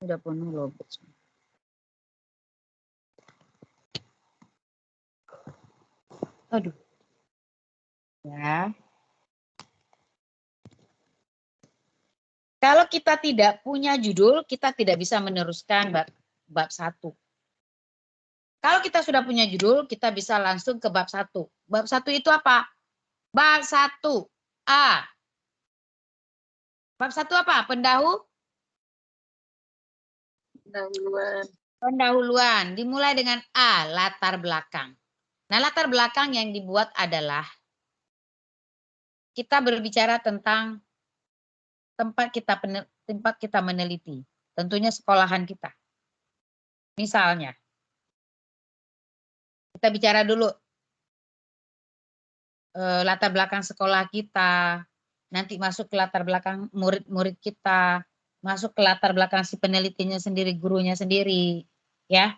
Udah penuh loh. Aduh. Ya. Kalau kita tidak punya judul, kita tidak bisa meneruskan bab 1. Kalau kita sudah punya judul, kita bisa langsung ke bab 1. Bab 1 itu apa? Bab 1A. Bab 1 apa? Pendahuluan. Dimulai dengan A, latar belakang. Nah, latar belakang yang dibuat adalah kita berbicara tentang tempat kita meneliti. Tentunya sekolahan kita. Misalnya, kita bicara dulu latar belakang sekolah kita, nanti masuk ke latar belakang murid-murid kita, masuk ke latar belakang si penelitinya sendiri, gurunya sendiri, ya.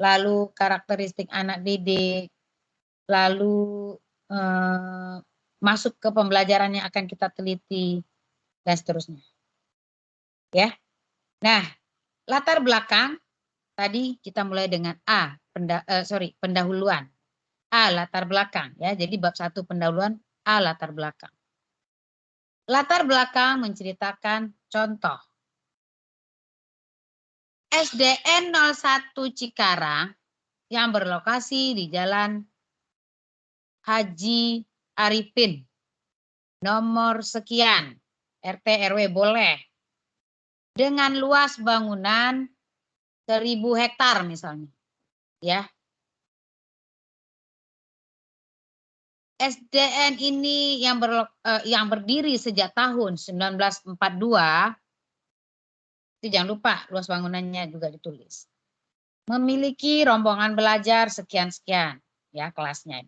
Lalu karakteristik anak didik, lalu masuk ke pembelajaran yang akan kita teliti, dan seterusnya. Ya. Nah, latar belakang tadi kita mulai dengan A, pendahuluan. A, latar belakang. Ya, jadi bab 1 pendahuluan, A, latar belakang. Latar belakang menceritakan contoh. SDN 01 Cikarang yang berlokasi di Jalan Haji Arifin. Nomor sekian, RT RW boleh. Dengan luas bangunan 1000 hektar misalnya. Ya. SDN ini yang berdiri sejak tahun 1942, itu jangan lupa luas bangunannya juga ditulis. Memiliki rombongan belajar sekian-sekian, ya kelasnya.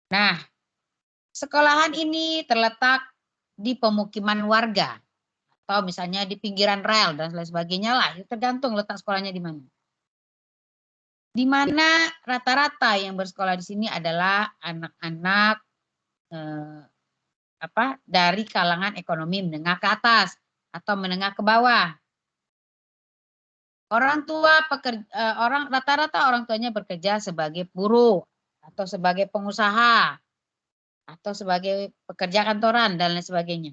Nah, sekolahan ini terletak di pemukiman warga, atau misalnya di pinggiran rel dan lain sebagainya lah, itu tergantung letak sekolahnya di mana. Di mana rata-rata yang bersekolah di sini adalah anak-anak dari kalangan ekonomi menengah ke atas atau menengah ke bawah. Rata-rata orang tuanya bekerja sebagai buruh atau sebagai pengusaha atau sebagai pekerja kantoran dan lain sebagainya.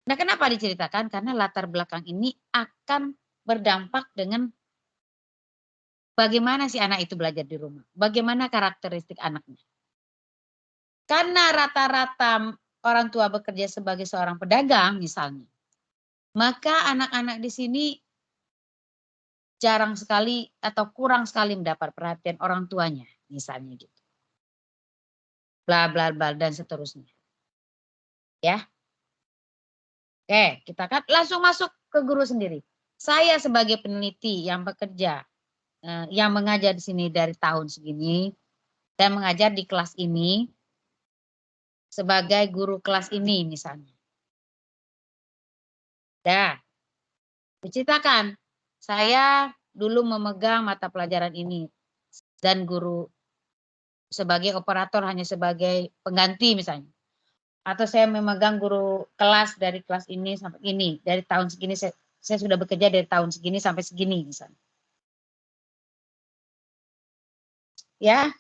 Nah, kenapa diceritakan? Karena latar belakang ini akan berdampak dengan bagaimana si anak itu belajar di rumah, bagaimana karakteristik anaknya. Karena rata-rata orang tua bekerja sebagai seorang pedagang misalnya, maka anak-anak di sini jarang sekali atau kurang sekali mendapat perhatian orang tuanya, misalnya gitu. Bla bla bla dan seterusnya. Ya. Oke, kita kan langsung masuk ke guru sendiri. Saya sebagai peneliti yang bekerja, yang mengajar di sini dari tahun segini, dan mengajar di kelas ini, sebagai guru kelas ini misalnya. Dah, diceritakan, saya dulu memegang mata pelajaran ini, dan guru sebagai operator hanya sebagai pengganti misalnya. Atau saya memegang guru kelas dari kelas ini sampai ini, dari tahun segini saya sudah bekerja dari tahun segini sampai segini misalnya. Ya,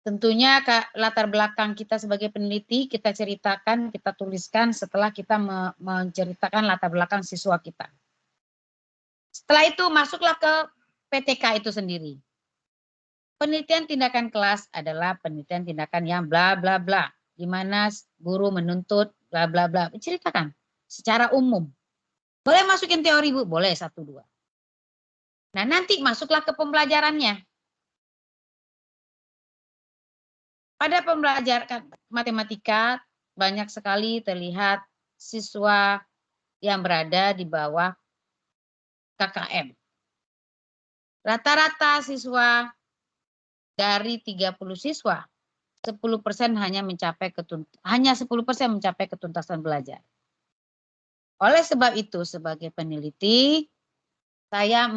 tentunya latar belakang kita sebagai peneliti kita ceritakan, kita tuliskan setelah kita menceritakan latar belakang siswa kita. Setelah itu masuklah ke PTK itu sendiri. Penelitian tindakan kelas adalah penelitian tindakan yang bla bla bla, di mana guru menuntut bla bla bla, menceritakan secara umum. Boleh masukin teori Bu? Boleh 1, 2. Nah, nanti masuklah ke pembelajarannya. Pada pembelajaran matematika banyak sekali terlihat siswa yang berada di bawah KKM. Rata-rata siswa dari 30 siswa, 10% hanya 10% mencapai ketuntasan belajar. Oleh sebab itu, sebagai peneliti, saya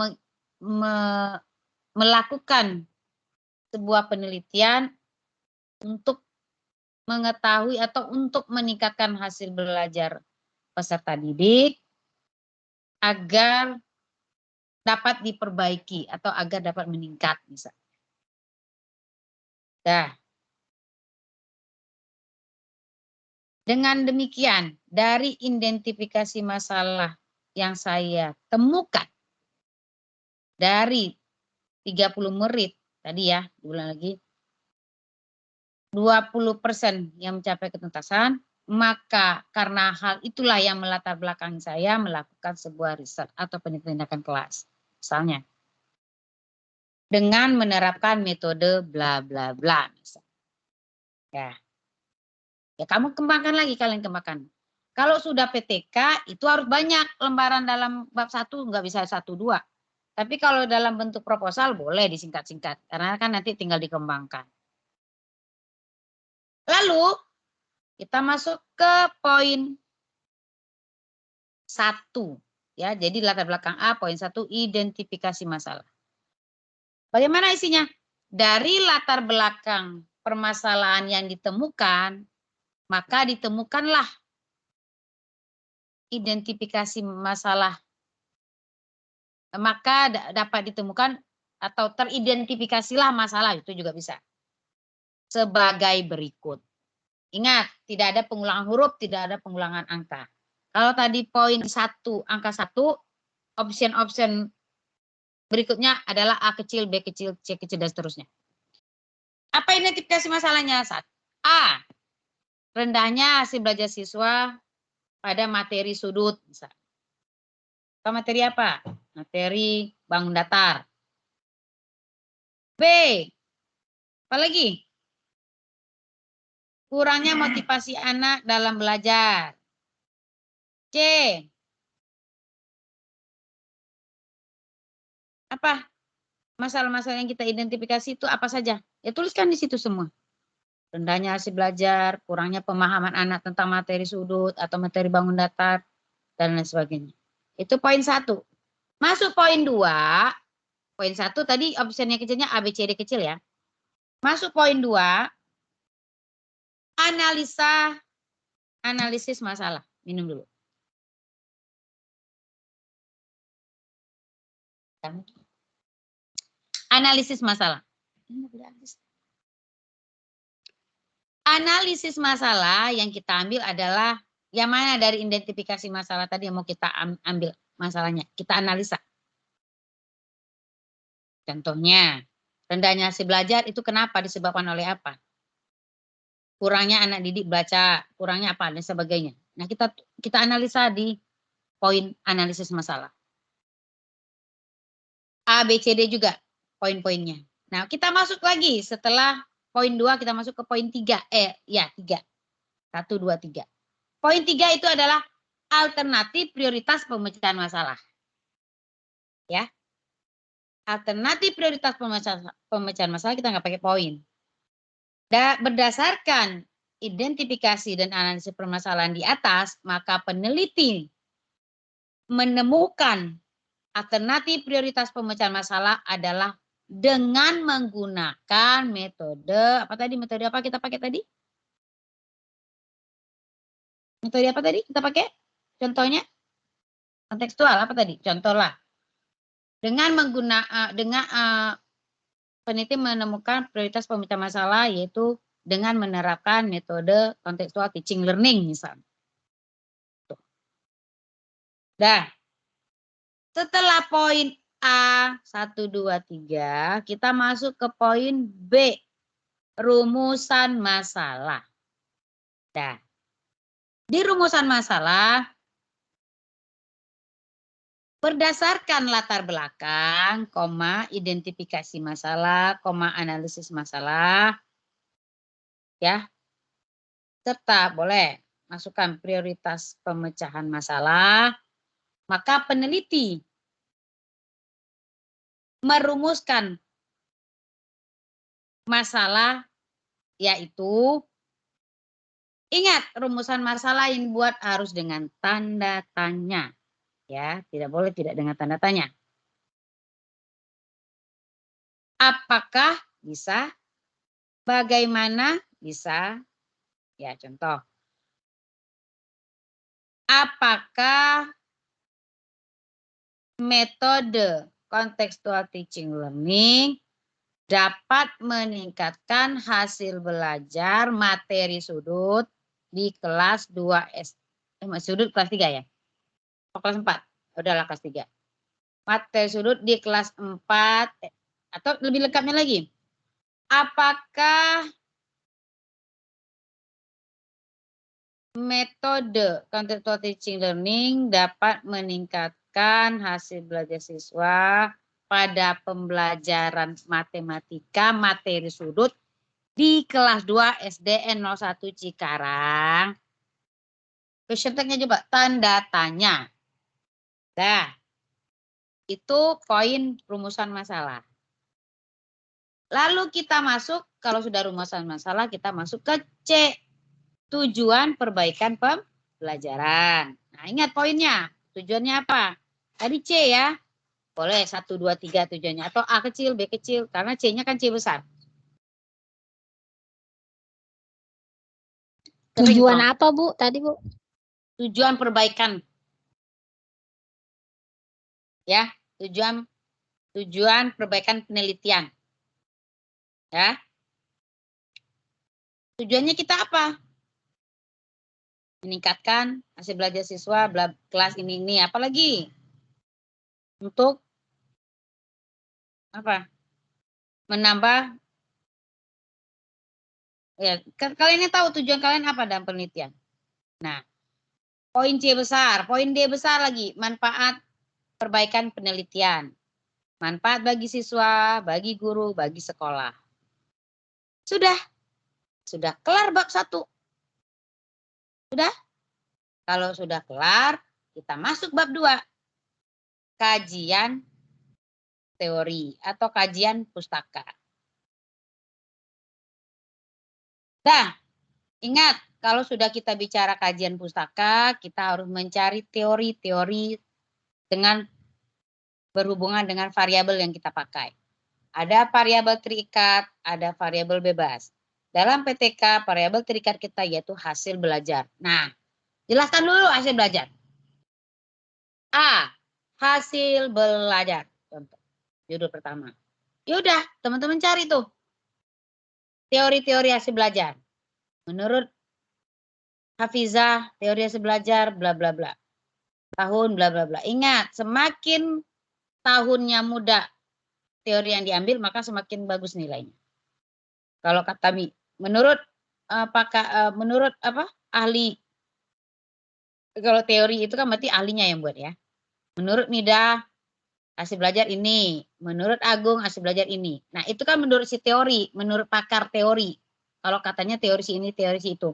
melakukan sebuah penelitian untuk mengetahui atau untuk meningkatkan hasil belajar peserta didik agar dapat diperbaiki atau agar dapat meningkat misalnya. Dah. Dengan demikian, dari identifikasi masalah yang saya temukan dari 30 murid tadi ya, diulang lagi, 20% yang mencapai ketuntasan, maka karena hal itulah yang melatar belakangi saya melakukan sebuah riset atau penindakan kelas. Misalnya, dengan menerapkan metode bla bla bla. Misalnya. Ya kamu kembangkan lagi, kalian kembangkan. Kalau sudah PTK itu harus banyak lembaran dalam bab 1, nggak bisa 1, 2. Tapi kalau dalam bentuk proposal boleh disingkat-singkat, karena kan nanti tinggal dikembangkan. Lalu kita masuk ke poin 1. Ya, jadi latar belakang A, poin 1, identifikasi masalah. Bagaimana isinya? Dari latar belakang permasalahan yang ditemukan, maka ditemukanlah identifikasi masalah. Maka dapat ditemukan atau teridentifikasilah masalah, itu juga bisa. Sebagai berikut. Ingat, tidak ada pengulangan huruf, tidak ada pengulangan angka. Kalau tadi poin 1, angka 1, option berikutnya adalah A kecil, B kecil, C kecil, dan seterusnya. Apa identifikasi masalahnya? A. Rendahnya hasil belajar siswa pada materi sudut. Atau materi apa? Materi bangun datar. B. Apa lagi? Kurangnya motivasi anak dalam belajar. C. Apa? Masalah-masalah yang kita identifikasi itu apa saja? Ya tuliskan di situ semua. Rendahnya hasil belajar, kurangnya pemahaman anak tentang materi sudut atau materi bangun datar, dan lain sebagainya. Itu poin 1. Masuk poin 2. Poin 1 tadi optionnya kecilnya A, B, C, D kecil ya. Masuk poin 2. Analisis masalah. Minum dulu. Analisis masalah. Analisis masalah yang kita ambil adalah yang mana dari identifikasi masalah tadi yang mau kita ambil masalahnya. Kita analisa. Contohnya, rendahnya hasil belajar itu kenapa, disebabkan oleh apa? Kurangnya anak didik baca, kurangnya apa, dan sebagainya. Nah, kita analisa di poin analisis masalah. A, B, C, D juga poin-poinnya. Nah, kita masuk lagi setelah poin 2, kita masuk ke poin 3. 3. 1, 2, 3. Poin 3 itu adalah alternatif prioritas pemecahan masalah. Ya. Alternatif prioritas pemecahan masalah kita nggak pakai poin. Berdasarkan identifikasi dan analisis permasalahan di atas, maka peneliti menemukan alternatif prioritas pemecahan masalah adalah dengan menggunakan metode, apa tadi? Metode apa kita pakai tadi? Metode apa tadi kita pakai? Contohnya? Kontekstual apa tadi? Contohlah. Dengan peneliti menemukan prioritas pemecahan masalah yaitu dengan menerapkan metode kontekstual teaching learning misalnya. Dah. Setelah poin A 1, 2, 3, kita masuk ke poin B, rumusan masalah. Dah. Di rumusan masalah, berdasarkan latar belakang, identifikasi masalah, analisis masalah, ya, serta boleh masukkan prioritas pemecahan masalah, maka peneliti merumuskan masalah, yaitu ingat rumusan masalah yang dibuat harus dengan tanda tanya. Ya, tidak boleh tidak dengan tanda tanya. Apakah bisa? Bagaimana bisa? Ya, contoh. Apakah metode contextual teaching learning dapat meningkatkan hasil belajar materi sudut di kelas 2 sudut kelas 3 ya. Oh, kelas 4. Udahlah kelas 3. Materi sudut di kelas 4 atau lebih lengkapnya lagi. Apakah metode contextual teaching learning dapat meningkatkan hasil belajar siswa pada pembelajaran matematika materi sudut di kelas 2 SDN 01 Cikarang? Question tag-nya coba tanda tanya. Dah. Itu poin rumusan masalah. Lalu kita masuk, kalau sudah rumusan masalah, kita masuk ke C. Tujuan perbaikan pembelajaran. Nah, ingat poinnya. Tujuannya apa? Tadi C ya. Boleh 1, 2, 3 tujuannya. Atau A kecil, B kecil. Karena C-nya kan C besar. Tujuan apa, Bu? Tadi, Bu? Tujuan perbaikan. Ya, tujuan perbaikan penelitian. Ya. Tujuannya kita apa? Meningkatkan hasil belajar siswa kelas ini apalagi untuk apa? Menambah ya, kalian tahu tujuan kalian apa dalam penelitian. Nah, poin C besar, poin D besar lagi, manfaat perbaikan penelitian. Manfaat bagi siswa, bagi guru, bagi sekolah. Sudah kelar bab 1. Sudah? Kalau sudah kelar, kita masuk bab 2. Kajian teori atau kajian pustaka. Nah, ingat, kalau sudah kita bicara kajian pustaka, kita harus mencari teori-teori dengan berhubungan dengan variabel yang kita pakai. Ada variabel terikat, ada variabel bebas. Dalam PTK, variabel terikat kita yaitu hasil belajar. Nah, jelaskan dulu hasil belajar. A, hasil belajar. Contoh, judul pertama. Yaudah, teman-teman cari tuh. Teori-teori hasil belajar. Menurut Hafizah, teori hasil belajar, bla bla bla. Tahun, bla bla bla. Ingat, semakin tahunnya muda teori yang diambil, maka semakin bagus nilainya. Kalau kata menurut menurut ahli, kalau teori itu kan berarti ahlinya yang buat ya. Menurut Mida hasil belajar ini, menurut Agung hasil belajar ini. Nah itu kan menurut si teori, menurut pakar teori. Kalau katanya teori si ini, teori si itu.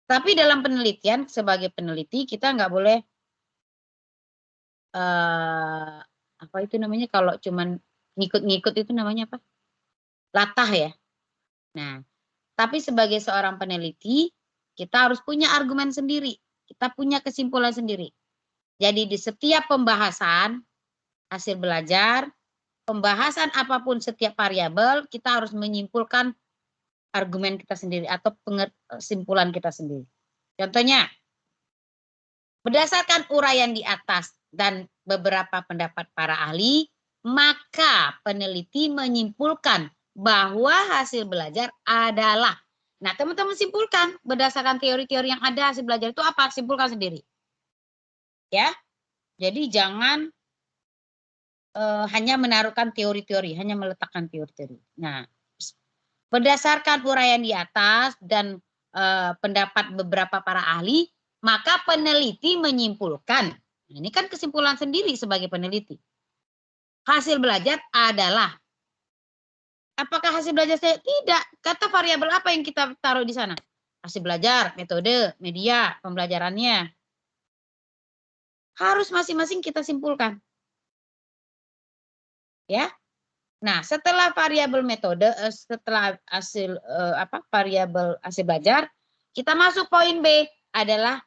Tapi dalam penelitian sebagai peneliti kita nggak boleh apa itu namanya kalau cuman ngikut-ngikut itu namanya apa? Latah ya. Nah, tapi sebagai seorang peneliti, kita harus punya argumen sendiri. Kita punya kesimpulan sendiri. Jadi di setiap pembahasan hasil belajar, pembahasan apapun setiap variabel, kita harus menyimpulkan argumen kita sendiri atau kesimpulan kita sendiri. Contohnya, berdasarkan uraian di atas dan beberapa pendapat para ahli, maka peneliti menyimpulkan bahwa hasil belajar adalah. Nah, teman-teman simpulkan berdasarkan teori-teori yang ada hasil belajar itu apa? Simpulkan sendiri. Ya. Jadi jangan hanya menaruhkan teori-teori, hanya meletakkan teori-teori. Nah, berdasarkan uraian di atas dan pendapat beberapa para ahli, maka peneliti menyimpulkan. Ini kan kesimpulan sendiri sebagai peneliti. Hasil belajar adalah. Apakah hasil belajar saya? Tidak. Kata variabel apa yang kita taruh di sana? Hasil belajar, metode, media, pembelajarannya. Harus masing-masing kita simpulkan. Ya. Nah, setelah variabel metode, setelah hasil variabel hasil belajar, kita masuk poin B adalah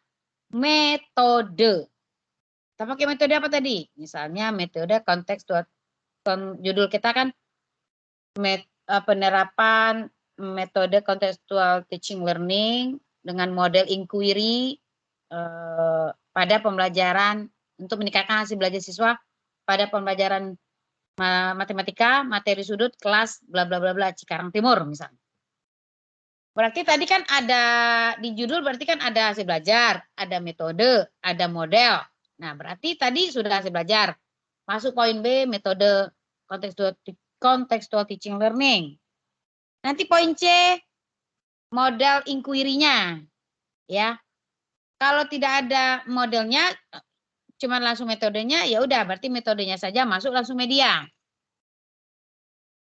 metode. Kita pakai metode apa tadi? Misalnya metode kontekstual. Judul kita kan penerapan metode contextual teaching learning dengan model inquiry pada pembelajaran untuk meningkatkan hasil belajar siswa pada pembelajaran matematika, materi sudut kelas bla bla bla bla Cikarang Timur misalnya. Berarti tadi kan ada di judul berarti kan ada hasil belajar, ada metode, ada model. Nah, berarti tadi sudah hasil belajar. Masuk poin B, metode contextual teaching learning. Nanti poin C, model inquiry-nya. Ya. Kalau tidak ada modelnya, cuma langsung metodenya, ya udah berarti metodenya saja masuk langsung media.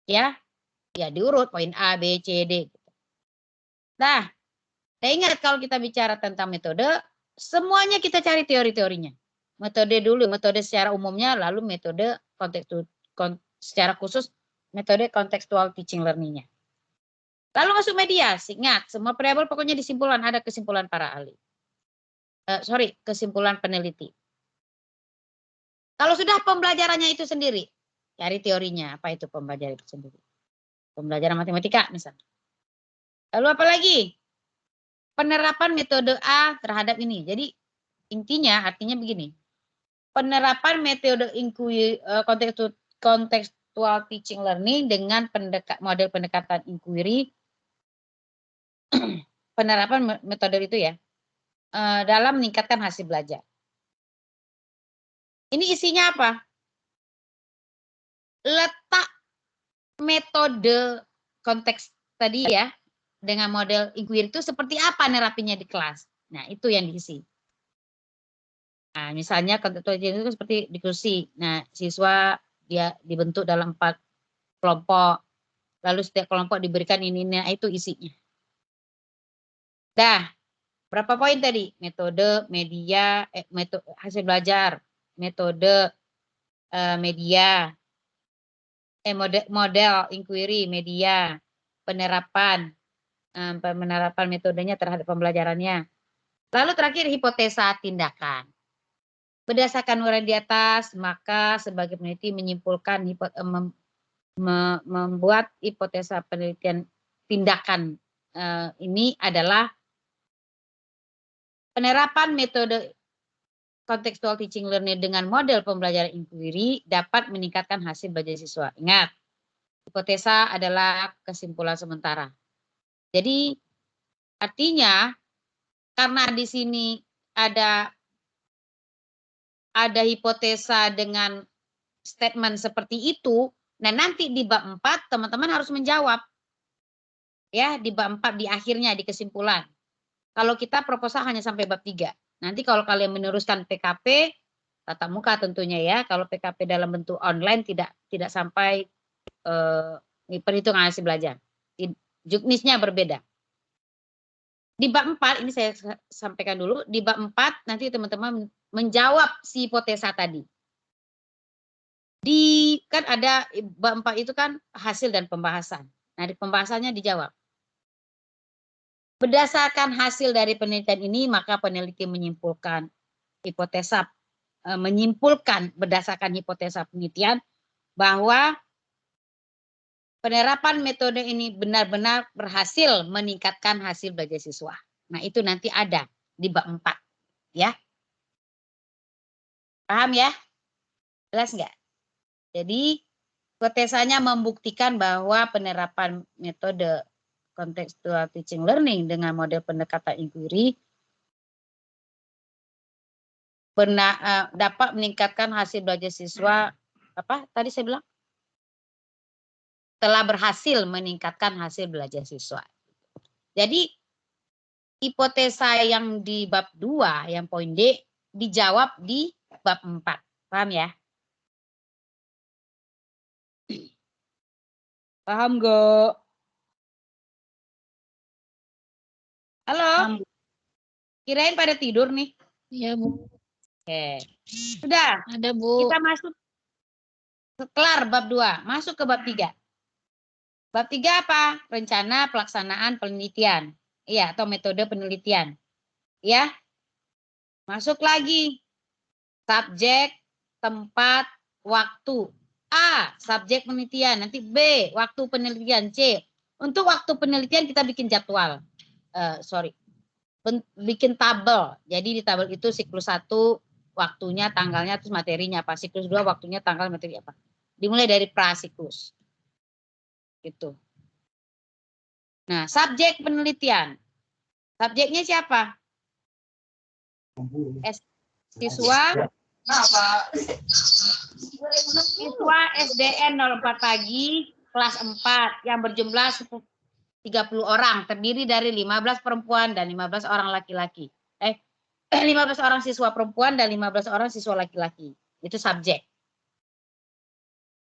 Ya. Ya diurut poin A, B, C, D. Nah, ingat kalau kita bicara tentang metode, semuanya kita cari teori-teorinya. Metode dulu, metode secara umumnya, lalu metode secara khusus metode contextual teaching learning-nya. Lalu masuk media, ingat semua variabel pokoknya disimpulan, ada kesimpulan para ahli. Kesimpulan peneliti. Kalau sudah pembelajarannya itu sendiri, cari teorinya, apa itu pembelajaran itu sendiri. Pembelajaran matematika misalnya. Lalu apa lagi? Penerapan metode A terhadap ini. Jadi intinya artinya begini. Penerapan metode contextual teaching learning dengan model pendekatan inquiry. Penerapan metode itu ya. Dalam meningkatkan hasil belajar. Ini isinya apa? Letak metode konteks tadi ya. Dengan model inquiry itu seperti apa nerapinya di kelas. Nah, itu yang diisi. Nah, misalnya contextual itu seperti diskusi. Nah, siswa dia dibentuk dalam 4 kelompok. Lalu setiap kelompok diberikan ini. Nah, itu isinya. Dah, berapa poin tadi? Metode, media, metode hasil belajar, metode, media, model inquiry, media, penerapan metodenya terhadap pembelajarannya. Lalu terakhir hipotesa tindakan. Berdasarkan uraian di atas, maka sebagai peneliti menyimpulkan membuat hipotesa penelitian tindakan ini adalah penerapan metode contextual teaching learning dengan model pembelajaran inquiry dapat meningkatkan hasil belajar siswa. Ingat, hipotesa adalah kesimpulan sementara. Jadi artinya karena di sini ada hipotesa dengan statement seperti itu, nah nanti di bab 4 teman-teman harus menjawab. Ya, di bab 4 di akhirnya di kesimpulan. Kalau kita proposal hanya sampai bab 3. Nanti kalau kalian meneruskan PKP tatap muka tentunya ya, kalau PKP dalam bentuk online tidak sampai perhitungan hasil belajar. Juknisnya berbeda. Di bab 4 ini saya sampaikan dulu, di bab 4 nanti teman-teman menjawab si hipotesa tadi. Kan ada bab 4 itu kan hasil dan pembahasan. Nah, di pembahasannya dijawab. Berdasarkan hasil dari penelitian ini, maka peneliti menyimpulkan berdasarkan hipotesa penelitian bahwa penerapan metode ini benar-benar berhasil meningkatkan hasil belajar siswa. Nah, itu nanti ada di bab 4. Ya. Paham ya? Jelas nggak? Jadi, hipotesanya membuktikan bahwa penerapan metode contextual teaching learning dengan model pendekatan inquiry dapat meningkatkan hasil belajar siswa. Apa tadi saya bilang? Telah berhasil meningkatkan hasil belajar siswa. Jadi hipotesa yang di bab 2, yang poin D, dijawab di bab 4. Paham ya? Paham gak? Halo? Kirain pada tidur nih. Iya, Bu. Oke. Sudah. Ada, Bu. Kita masuk. Kelar bab 2. Masuk ke bab 3. Bab 3 apa? Rencana pelaksanaan penelitian. Iya, atau metode penelitian. Ya. Masuk lagi. Subjek, tempat, waktu. A, subjek penelitian. Nanti B, waktu penelitian. C, untuk waktu penelitian kita bikin jadwal. Bikin tabel. Jadi di tabel itu siklus 1, waktunya, tanggalnya, terus materinya apa. Siklus 2 waktunya, tanggal, materi apa. Dimulai dari prasiklus. Gitu. Nah, subjek penelitian. Subjeknya siapa? Siswa SDN 04 pagi, kelas 4, yang berjumlah 30 orang, terdiri dari 15 perempuan dan 15 orang laki-laki. 15 orang siswa perempuan dan 15 orang siswa laki-laki. Itu subjek.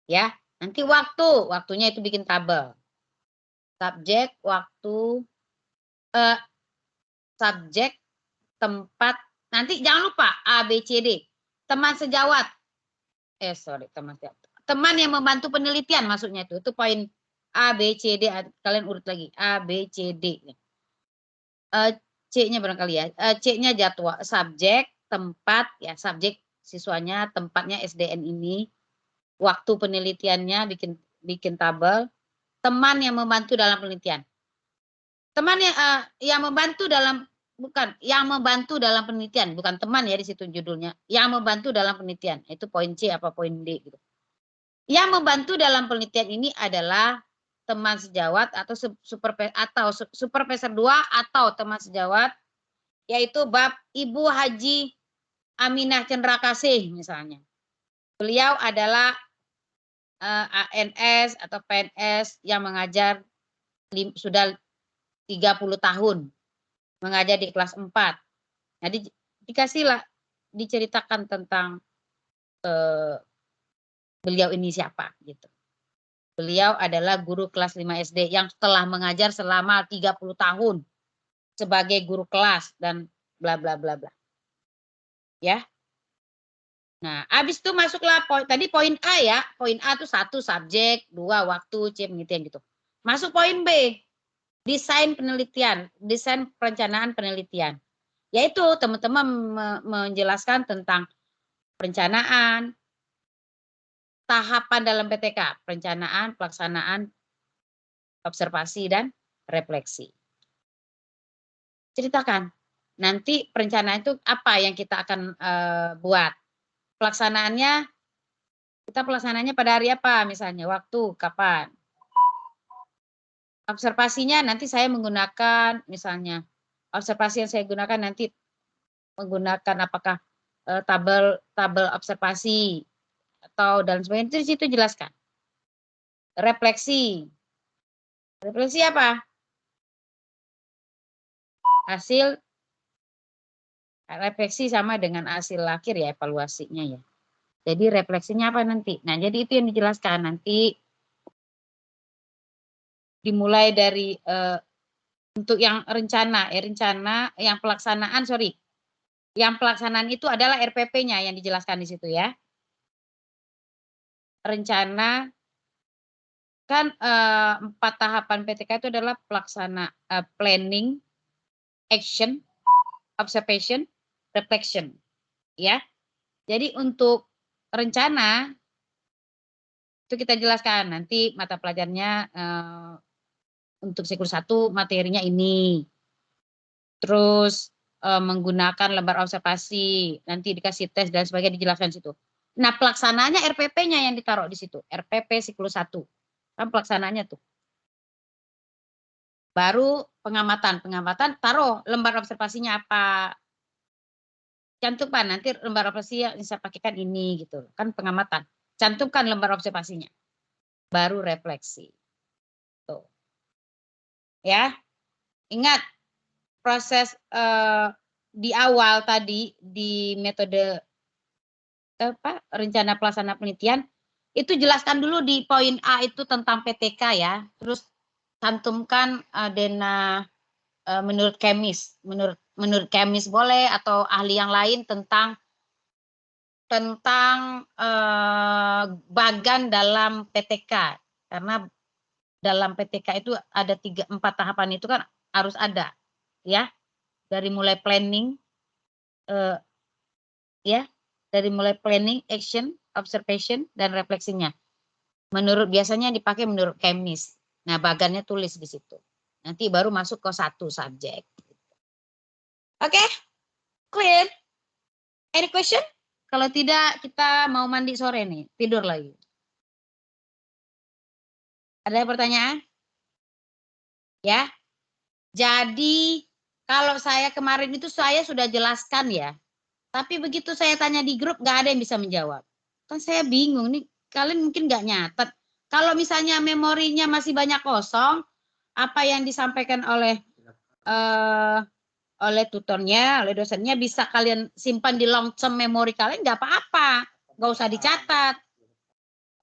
Ya, nanti waktunya itu bikin tabel. Subjek, waktu, subjek, tempat. Nanti jangan lupa A, B, C, D. Teman sejawat. Teman yang membantu penelitian maksudnya itu. Itu poin A, B, C, D. Kalian urut lagi. A, B, C, D. C-nya barangkali ya. C-nya jadwal, subjek, tempat, ya subjek siswanya, tempatnya SDN ini. Waktu penelitiannya bikin tabel. Teman yang membantu dalam penelitian. Teman yang membantu dalam dalam penelitian, bukan teman ya di situ judulnya. Yang membantu dalam penelitian. Itu poin C apa poin D gitu. Yang membantu dalam penelitian ini adalah teman sejawat atau supervisor 2 atau teman sejawat, yaitu bab Ibu Haji Aminah Cendrakasih misalnya. Beliau adalah ANS atau PNS yang mengajar sudah 30 tahun. Mengajar di kelas 4. Nah, dikasihlah diceritakan tentang beliau ini siapa gitu. Beliau adalah guru kelas 5 SD yang telah mengajar selama 30 tahun sebagai guru kelas dan bla bla bla bla. Ya. Nah, habis itu masuklah tadi poin A ya. Poin A itu 1 subjek, 2 waktu, C penelitian gitu. Masuk poin B. Desain penelitian, desain perencanaan penelitian. Yaitu teman-teman menjelaskan tentang perencanaan, tahapan dalam PTK, perencanaan, pelaksanaan, observasi, dan refleksi. Ceritakan, nanti perencanaan itu apa yang kita akan buat. Pelaksanaannya, kita pelaksananya pada hari apa misalnya, waktu, kapan. Observasinya nanti saya menggunakan, misalnya, observasi yang saya gunakan nanti menggunakan apakah tabel observasi, atau dan sebagainya, itu di situ jelaskan. Refleksi. Refleksi apa? Hasil refleksi sama dengan hasil akhir ya, evaluasinya ya. Jadi refleksinya apa nanti? Nah, jadi itu yang dijelaskan nanti dimulai dari untuk yang rencana yang pelaksanaan, yang pelaksanaan itu adalah RPP-nya yang dijelaskan di situ ya. Rencana kan 4 tahapan PTK itu adalah planning, action, observation, reflection, ya. Jadi untuk rencana itu kita jelaskan nanti mata pelajarannya untuk siklus 1 materinya ini. Terus menggunakan lembar observasi, nanti dikasih tes dan sebagainya dijelaskan di situ. Nah, pelaksanaannya RPP-nya yang ditaruh di situ, RPP siklus 1. Kan pelaksanaannya tuh. Baru pengamatan taruh lembar observasinya apa. Cantumkan nanti lembar observasi yang saya pakaikan ini gitu. Kan pengamatan. Cantumkan lembar observasinya. Baru refleksi. Tuh. Ya. Ingat proses di awal tadi di metode rencana pelaksana penelitian itu jelaskan dulu di poin A itu tentang PTK ya. Terus cantumkan menurut kemis, menurut kemis boleh atau ahli yang lain tentang bagan dalam PTK, karena dalam PTK itu ada 4 tahapan itu kan harus ada ya, dari mulai planning dari mulai planning, action, observation, dan refleksinya. Biasanya dipakai menurut kemis. Nah, bagannya tulis di situ. Nanti baru masuk ke 1 subjek. Oke? Clear? Any question? Kalau tidak, kita mau mandi sore nih, tidur lagi. Ada pertanyaan? Ya. Jadi, kalau saya kemarin itu saya sudah jelaskan ya. Tapi begitu saya tanya di grup, nggak ada yang bisa menjawab. Kan saya bingung nih, kalian mungkin nggak nyatet. Kalau misalnya memorinya masih banyak kosong, apa yang disampaikan oleh tutornya, oleh dosennya bisa kalian simpan di long term memori kalian, nggak apa-apa, nggak usah dicatat.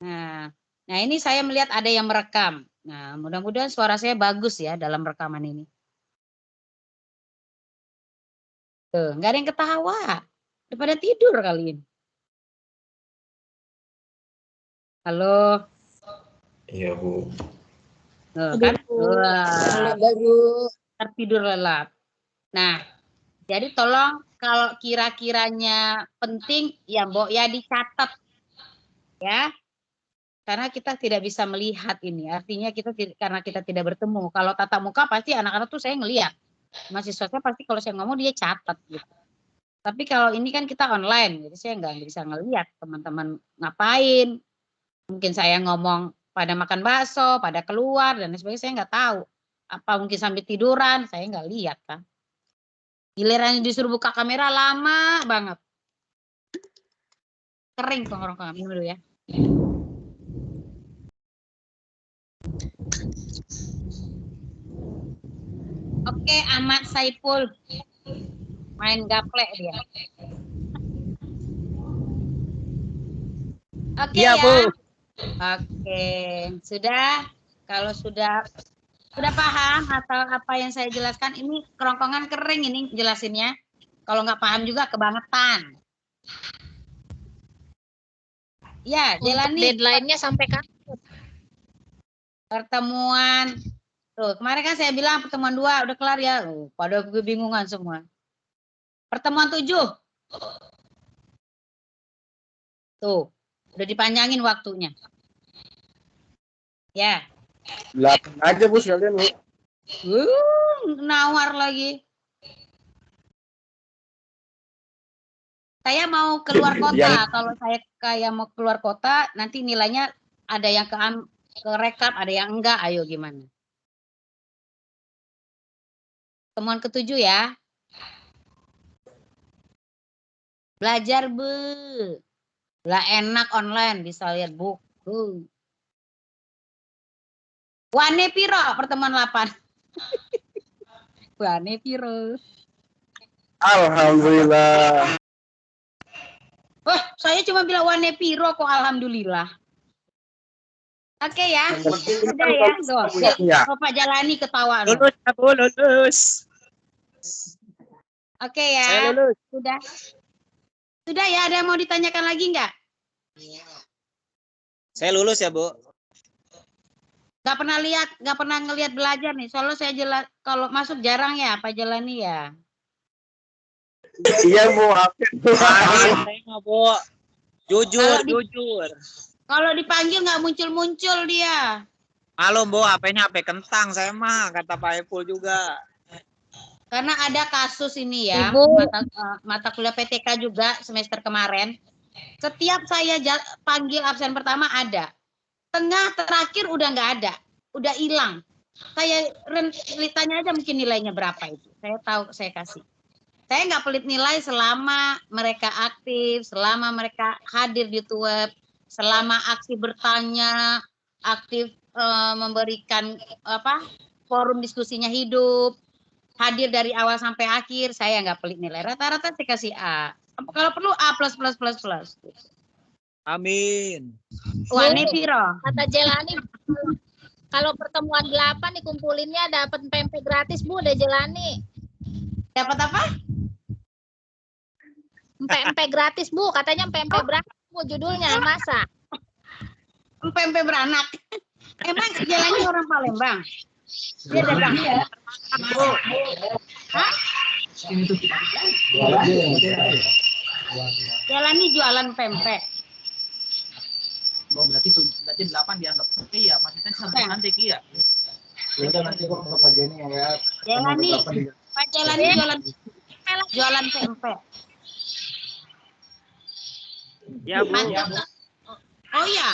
Nah ini saya melihat ada yang merekam. Nah mudah-mudahan suara saya bagus ya dalam rekaman ini. Tuh, nggak ada yang ketawa, daripada tidur kali ini. Halo. Iya, Bu. Kan? Wah, tertidur lelap. Nah, jadi tolong kalau kira-kiranya penting ya Mbok ya dicatat ya. Karena kita tidak bisa melihat ini. Artinya karena kita tidak bertemu. Kalau tatap muka pasti anak-anak tuh saya ngelihat. Mahasiswanya pasti kalau saya ngomong dia catat gitu. Tapi kalau ini kan kita online, jadi saya nggak bisa ngelihat teman-teman ngapain. Mungkin saya ngomong pada makan bakso, pada keluar dan sebagainya, saya nggak tahu. Apa mungkin sambil tiduran, saya nggak lihat kan. Giliran disuruh buka kamera lama banget. Kering tenggorokan, minum dulu ya. Oke, Ahmad Saipul. Main gaplek dia. Oke Iya, ya. Bu. Oke, sudah. Kalau sudah paham atau apa yang saya jelaskan, ini kerongkongan kering ini jelasinnya. Kalau nggak paham juga kebangetan. Ya, jalani. Deadline-nya sampai kapan? Pertemuan. Tuh, kemarin kan saya bilang pertemuan 2 udah kelar ya. Pada kebingungan semua. Pertemuan 7. Tuh, udah dipanjangin waktunya. Ya. 8 aja, Bu, sekalian, Bu. Nawar lagi. Saya mau keluar kota. Kalau saya kayak mau keluar kota, nanti nilainya ada yang ke rekap, ada yang enggak. Ayo gimana? Temuan ke-7 ya. Belajar, Bu. Lah enak online, bisa lihat buku. Wane piro pertemuan 8. Wane piro. Alhamdulillah. Oh, saya cuma bilang wane piro kok alhamdulillah. Oke ya. Sudah ya. Tuh, Bapak jalani ketawa. Lulus, Bu, lulus. Oke ya. Saya lulus. Sudah. Sudah ya, ada yang mau ditanyakan lagi enggak? Saya lulus ya, Bu. Nggak pernah ngelihat belajar nih. Soalnya saya kalau masuk jarang ya, Pak Jalani ya. Iya, Bu. Saya nggak, Bu. Jujur. Kalau dipanggil nggak muncul-muncul dia. Halo, Bu, HP-nya HP kentang saya mah, kata Pak Epul juga. Karena ada kasus ini ya, Ibu. mata kuliah PTK juga semester kemarin. Setiap saya panggil absen pertama ada. Tengah terakhir udah nggak ada, udah hilang. Saya tanya aja mungkin nilainya berapa itu. Saya tahu, saya kasih. Saya nggak pelit nilai selama mereka aktif, selama mereka hadir di web, selama aktif bertanya, aktif memberikan forum diskusinya hidup, hadir dari awal sampai akhir. Saya nggak pelit nilai. Rata-rata saya kasih A. Kalau perlu A++++. Amin. Wane piro? Kata Jelani, kalau pertemuan 8 dikumpulinnya dapat pempek gratis, Bu, udah Jelani. Dapat apa? Pempek gratis, Bu. Katanya pempek gratis, Bu, judulnya masa. Pempek beranak. Emang jalannya orang Palembang? Dia dagang. Hah? Jalani jualan pempek. Oh, berarti 8 dianggap iya, maksudnya santai iya. Udah nanti kok Pak Jenny ya. Jalani, Pak Jalani jualan pempek. Ya, Bu. Oh iya,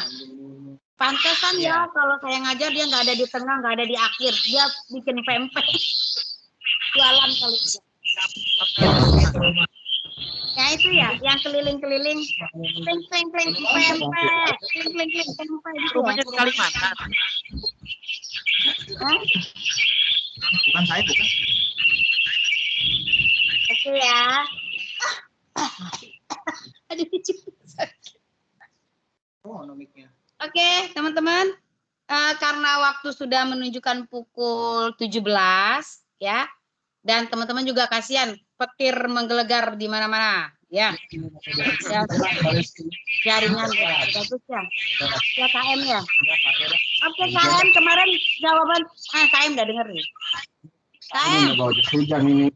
pantesan ya kalau saya ngajar dia nggak ada di tengah, nggak ada di akhir, dia bikin pempek. Jualan kali. Ya itu ya, yang keliling-keliling, kling kling kling pempek, kling kling kling pempek gitu ya. Rumahnya di Kalimantan. Hah? Bukan saya, bukan. Oke ya. Aduh, Oh, nomiknya. Oke, teman-teman. Karena waktu sudah menunjukkan pukul 17 ya. Dan teman-teman juga kasihan petir menggelegar di mana-mana ya. Ya, jaringan bagus ya. Ya KM ya. Oke KM kemarin jawaban KM udah denger nih. KM Hujan ini.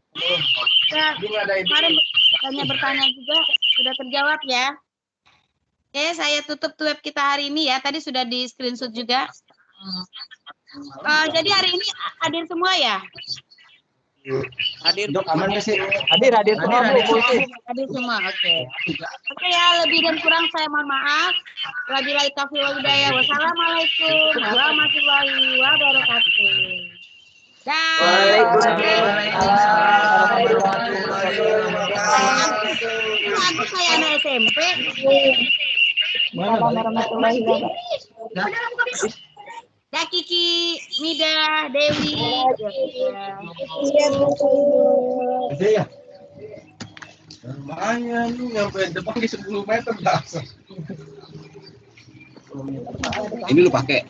ya, kemarin banyak bertanya juga sudah terjawab ya. Oke, saya tutup web kita hari ini ya. Tadi sudah di screenshot juga. Jadi hari ini hadir semua ya? Hadir. Dok, aman nggak sih? Hadir semua, Bu. Hadir semua, oke. Oke ya, lebih dan kurang saya mohon maaf. Wabillahi taufiq wal hidayah. Wassalamualaikum warahmatullahi wabarakatuh. Aku kayak anak SMP. Warahmatullahi wabarakatuh. Dah Kiki, Mida, Dewi. Ada ya? Lumayan, nyampe depan di 10 meter langsung. Ini lu pakai.